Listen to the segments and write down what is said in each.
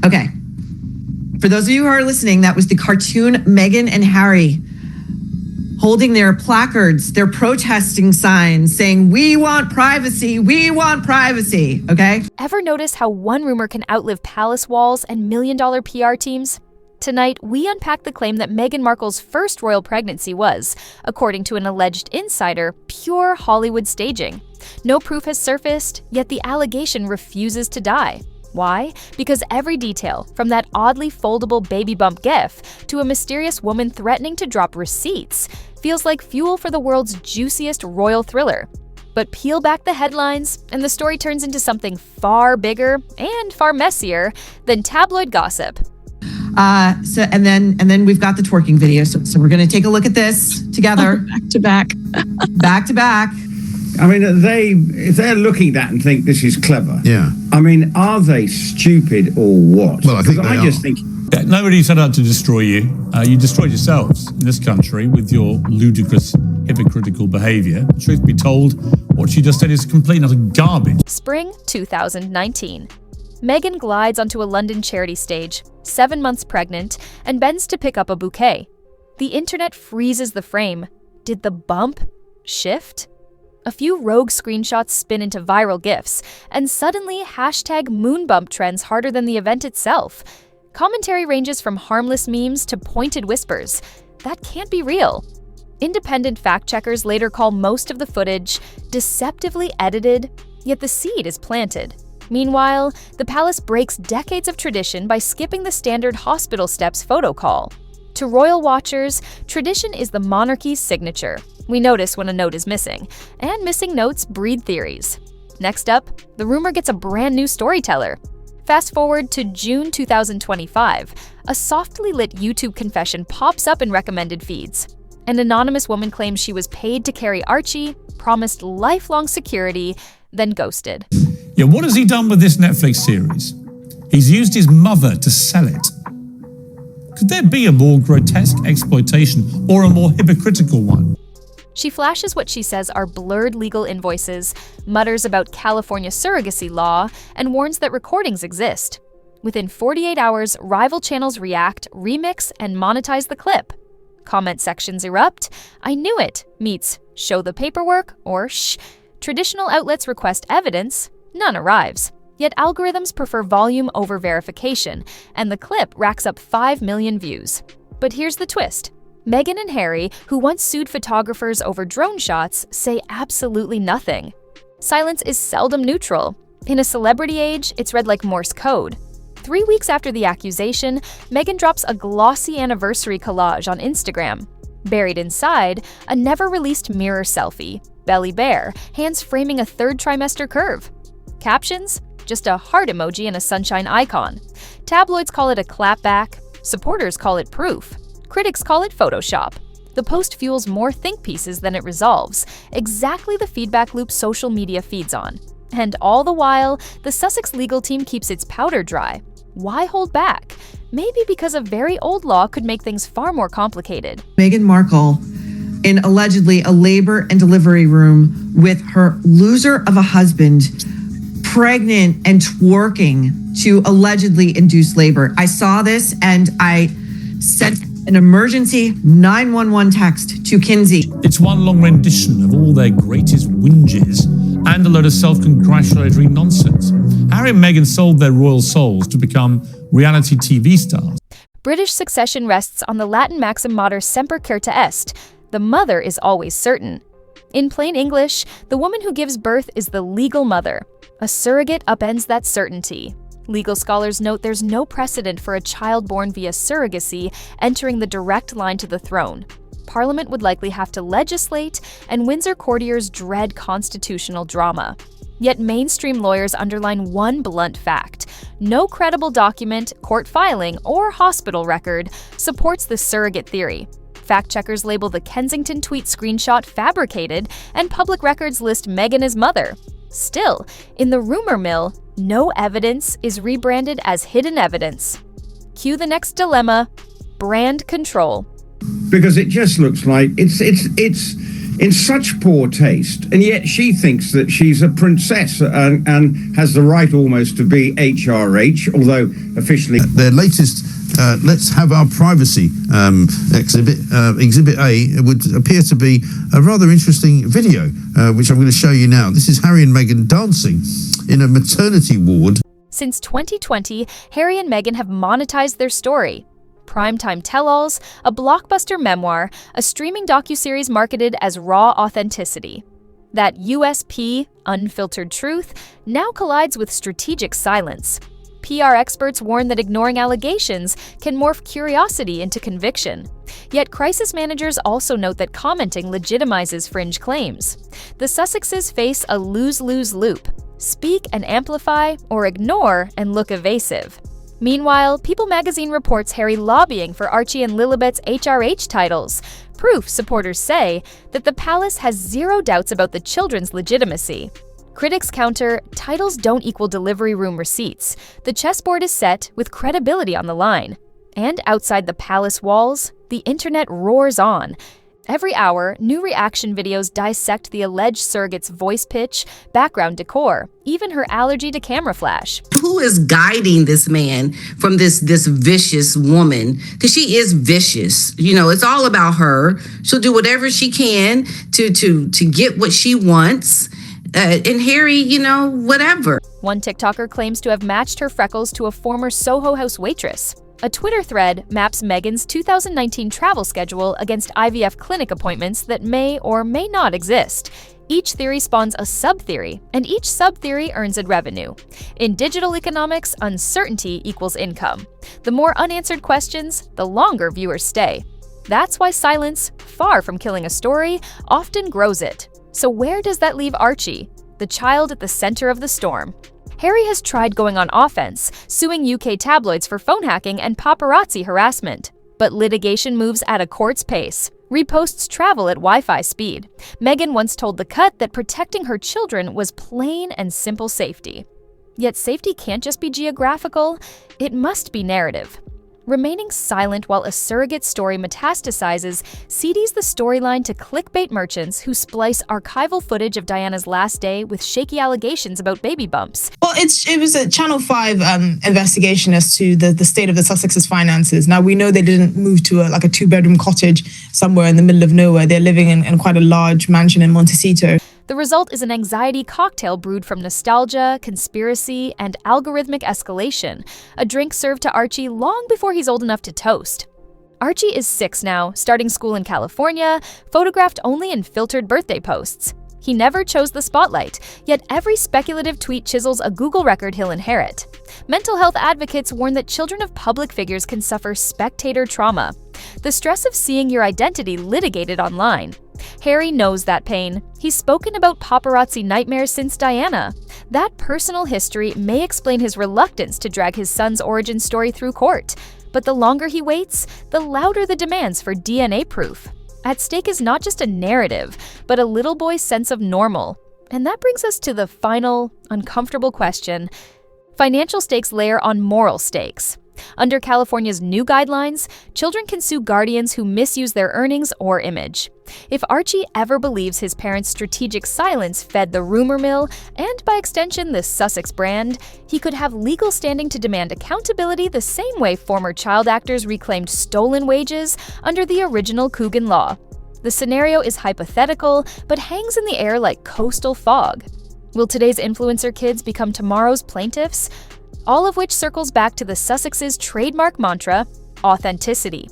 Okay. For those of you who are listening, that was the cartoon Meghan and Harry holding their placards, their protesting signs saying, "We want privacy, we want privacy," okay? Ever notice how one rumor can outlive palace walls and million-dollar PR teams? Tonight, we unpack the claim that Meghan Markle's first royal pregnancy was, according to an alleged insider, pure Hollywood staging. No proof has surfaced, yet the allegation refuses to die. Why? Because every detail, from that oddly foldable baby bump gif to a mysterious woman threatening to drop receipts, feels like fuel for the world's juiciest royal thriller. But peel back the headlines, and the story turns into something far bigger and far messier than tabloid gossip. And then we've got the twerking video. So we're going to take a look at this together. Back to back. Back to back. I mean, if they're looking at that and think this is clever, yeah. I mean, are they stupid or what? Well, I think they just think. Yeah, nobody set out to destroy you. You destroyed yourselves in this country with your ludicrous, hypocritical behaviour. Truth be told, what she just said is complete and utter garbage. Spring 2019. Meghan glides onto a London charity stage, 7 months pregnant, and bends to pick up a bouquet. The internet freezes the frame. Did the bump shift? A few rogue screenshots spin into viral GIFs, and suddenly #moonbump trends harder than the event itself. Commentary ranges from harmless memes to pointed whispers. That can't be real. Independent fact-checkers later call most of the footage deceptively edited, yet the seed is planted. Meanwhile, the palace breaks decades of tradition by skipping the standard hospital steps photo call. To royal watchers, tradition is the monarchy's signature. We notice when a note is missing, and missing notes breed theories. Next up, the rumor gets a brand new storyteller. Fast forward to June 2025, a softly lit YouTube confession pops up in recommended feeds. An anonymous woman claims she was paid to carry Archie, promised lifelong security, then ghosted. Yeah, what has he done with this Netflix series? He's used his mother to sell it. Could there be a more grotesque exploitation or a more hypocritical one? She flashes what she says are blurred legal invoices, mutters about California surrogacy law, and warns that recordings exist. Within 48 hours, rival channels react, remix, and monetize the clip. Comment sections erupt. "I knew it" meets "show the paperwork" or "shh." Traditional outlets request evidence. None arrives. Yet algorithms prefer volume over verification, and the clip racks up 5 million views. But here's the twist. Meghan and Harry, who once sued photographers over drone shots, say absolutely nothing. Silence is seldom neutral. In a celebrity age, it's read like Morse code. 3 weeks after the accusation, Meghan drops a glossy anniversary collage on Instagram. Buried inside, a never-released mirror selfie, belly bare, hands framing a third trimester curve. Captions? Just a heart emoji and a sunshine icon. Tabloids call it a clapback. Supporters call it proof. Critics call it Photoshop. The post fuels more think pieces than it resolves, exactly the feedback loop social media feeds on. And all the while, the Sussex legal team keeps its powder dry. Why hold back? Maybe because a very old law could make things far more complicated. Meghan Markle in allegedly a labor and delivery room with her loser of a husband, pregnant and twerking to allegedly induce labor. I saw this and I sent an emergency 911 text to Kinsey. It's one long rendition of all their greatest whinges and a load of self-congratulatory nonsense. Harry and Meghan sold their royal souls to become reality TV stars. British succession rests on the Latin maxim mater semper certa est. The mother is always certain. In plain English, the woman who gives birth is the legal mother. A surrogate upends that certainty. Legal scholars note there's no precedent for a child born via surrogacy entering the direct line to the throne. Parliament would likely have to legislate, and Windsor courtiers dread constitutional drama. Yet mainstream lawyers underline one blunt fact. No credible document, court filing, or hospital record supports the surrogate theory. Fact-checkers label the Kensington tweet screenshot fabricated, and public records list Meghan as mother. Still, in the rumor mill, no evidence is rebranded as hidden evidence. Cue the next dilemma: brand control. Because it just looks like it's in such poor taste, and yet she thinks that she's a princess and has the right almost to be HRH, although officially... Their latest Let's Have Our Privacy exhibit, Exhibit A, would appear to be a rather interesting video, which I'm going to show you now. This is Harry and Meghan dancing in a maternity ward. Since 2020, Harry and Meghan have monetized their story. Primetime tell-alls, a blockbuster memoir, a streaming docuseries marketed as raw authenticity. That USP, unfiltered truth, now collides with strategic silence. PR experts warn that ignoring allegations can morph curiosity into conviction. Yet crisis managers also note that commenting legitimizes fringe claims. The Sussexes face a lose-lose loop: speak and amplify, or ignore and look evasive. Meanwhile, People magazine reports Harry lobbying for Archie and Lilibet's HRH titles. Proof, supporters say, that the palace has zero doubts about the children's legitimacy. Critics counter, titles don't equal delivery room receipts. The chessboard is set with credibility on the line. And outside the palace walls, the internet roars on. Every hour, new reaction videos dissect the alleged surrogate's voice pitch, background decor, even her allergy to camera flash. Who is guiding this man from this vicious woman? Because she is vicious. You know, it's all about her. She'll do whatever she can to get what she wants. And Harry, you know, whatever. One TikToker claims to have matched her freckles to a former Soho House waitress. A Twitter thread maps Meghan's 2019 travel schedule against IVF clinic appointments that may or may not exist. Each theory spawns a sub-theory, and each sub-theory earns it revenue. In digital economics, uncertainty equals income. The more unanswered questions, the longer viewers stay. That's why silence, far from killing a story, often grows it. So where does that leave Archie, the child at the center of the storm? Harry has tried going on offense, suing UK tabloids for phone hacking and paparazzi harassment. But litigation moves at a court's pace. Reposts travel at Wi-Fi speed. Meghan once told The Cut that protecting her children was plain and simple safety. Yet safety can't just be geographical, it must be narrative. Remaining silent while a surrogate story metastasizes CDs the storyline to clickbait merchants who splice archival footage of Diana's last day with shaky allegations about baby bumps. Well, it was a Channel 5 investigation as to the state of the Sussexes' finances. Now, we know they didn't move to a two-bedroom cottage somewhere in the middle of nowhere. They're living in quite a large mansion in Montecito. The result is an anxiety cocktail brewed from nostalgia, conspiracy, and algorithmic escalation, a drink served to Archie long before he's old enough to toast. Archie is 6 now, starting school in California, photographed only in filtered birthday posts. He never chose the spotlight, yet every speculative tweet chisels a Google record he'll inherit. Mental health advocates warn that children of public figures can suffer spectator trauma, the stress of seeing your identity litigated online. Harry knows that pain. He's spoken about paparazzi nightmares since Diana. That personal history may explain his reluctance to drag his son's origin story through court. But the longer he waits, the louder the demands for DNA proof. At stake is not just a narrative, but a little boy's sense of normal. And that brings us to the final, uncomfortable question. Financial stakes layer on moral stakes. Under California's new guidelines, children can sue guardians who misuse their earnings or image. If Archie ever believes his parents' strategic silence fed the rumor mill, and by extension the Sussex brand, he could have legal standing to demand accountability the same way former child actors reclaimed stolen wages under the original Coogan law. The scenario is hypothetical, but hangs in the air like coastal fog. Will today's influencer kids become tomorrow's plaintiffs? All of which circles back to the Sussexes' trademark mantra, authenticity.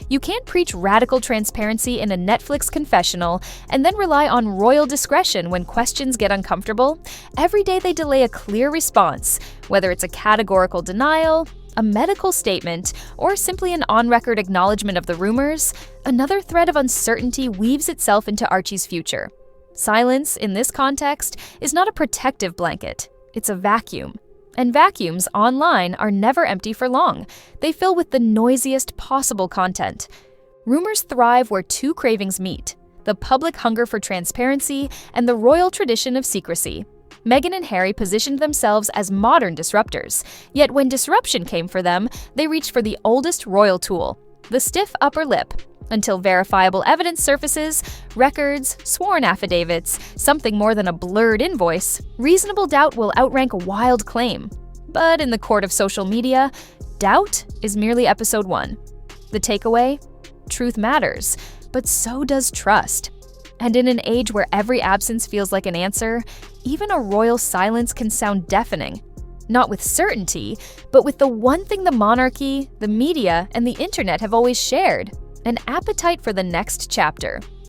You can't preach radical transparency in a Netflix confessional and then rely on royal discretion when questions get uncomfortable. Every day they delay a clear response, whether it's a categorical denial, a medical statement, or simply an on-record acknowledgement of the rumors. Another thread of uncertainty weaves itself into Archie's future. Silence, in this context, is not a protective blanket, it's a vacuum. And vacuums online are never empty for long. They fill with the noisiest possible content. Rumors thrive where two cravings meet: the public hunger for transparency and the royal tradition of secrecy. Meghan and Harry positioned themselves as modern disruptors, yet when disruption came for them, they reached for the oldest royal tool, the stiff upper lip. Until verifiable evidence surfaces, records, sworn affidavits, something more than a blurred invoice, reasonable doubt will outrank a wild claim. But in the court of social media, doubt is merely episode 1. The takeaway? Truth matters, but so does trust. And in an age where every absence feels like an answer, even a royal silence can sound deafening. Not with certainty, but with the one thing the monarchy, the media, and the internet have always shared: an appetite for the next chapter.